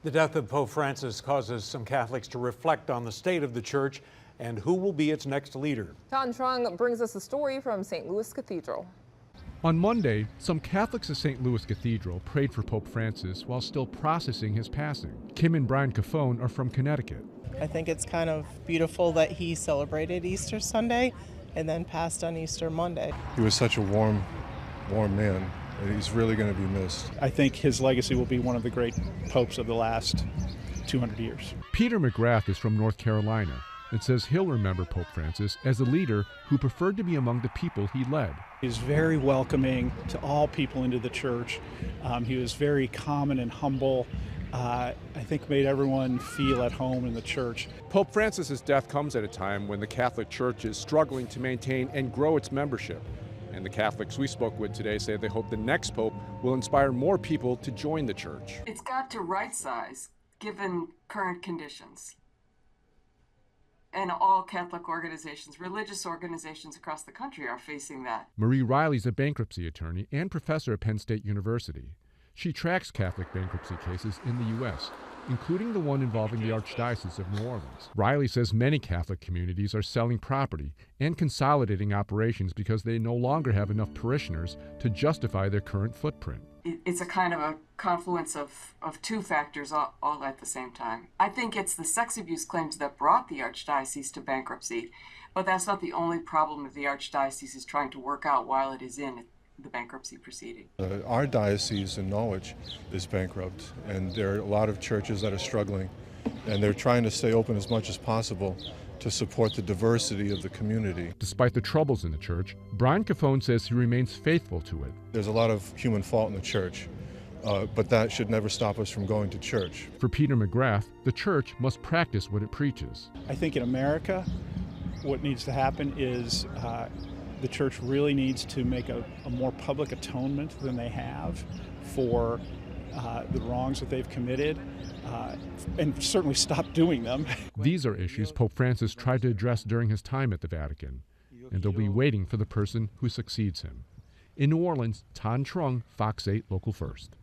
The death of Pope Francis causes some Catholics to reflect on the state of the church and who will be its next leader. Tan Trung brings us a story from St. Louis Cathedral. On Monday, some Catholics at St. Louis Cathedral prayed for Pope Francis while still processing his passing. Kim and Brian Cafone are from Connecticut. I think it's kind of beautiful that he celebrated Easter Sunday and then passed on Easter Monday. He was such a warm man. He's really going to be missed. I think his legacy will be one of the great popes of the last 200 years. Peter McGrath is from North Carolina and says he'll remember Pope Francis as a leader who preferred to be among the people he led. He was very welcoming to all people into the church. He was very calm and humble. I think made everyone feel at home in the church. Pope Francis's death comes at a time when the Catholic Church is struggling to maintain and grow its membership. And the Catholics we spoke with today say they hope the next pope will inspire more people to join the church. It's got to right size given current conditions. And all Catholic organizations, religious organizations across the country are facing that. Marie Riley's a bankruptcy attorney and professor at Penn State University. She tracks Catholic bankruptcy cases in the U.S., including the one involving the Archdiocese of New Orleans. Riley says many Catholic communities are selling property and consolidating operations because they no longer have enough parishioners to justify their current footprint. It's a kind of a confluence of two factors all at the same time. I think it's the sex abuse claims that brought the Archdiocese to bankruptcy, but that's not the only problem that the Archdiocese is trying to work out while it is in the bankruptcy proceeding. Our diocese in Norwich is bankrupt, and there are a lot of churches that are struggling, and they're trying to stay open as much as possible to support the diversity of the community. Despite the troubles in the church, Brian Cafone says he remains faithful to it. There's a lot of human fault in the church, but that should never stop us from going to church. For Peter McGrath, the church must practice what it preaches. I think in America, what needs to happen is the church really needs to make a more public atonement than they have for the wrongs that they've committed, and certainly stop doing them. These are issues Pope Francis tried to address during his time at the Vatican, and they'll be waiting for the person who succeeds him. In New Orleans, Tan Trung, Fox 8 Local First.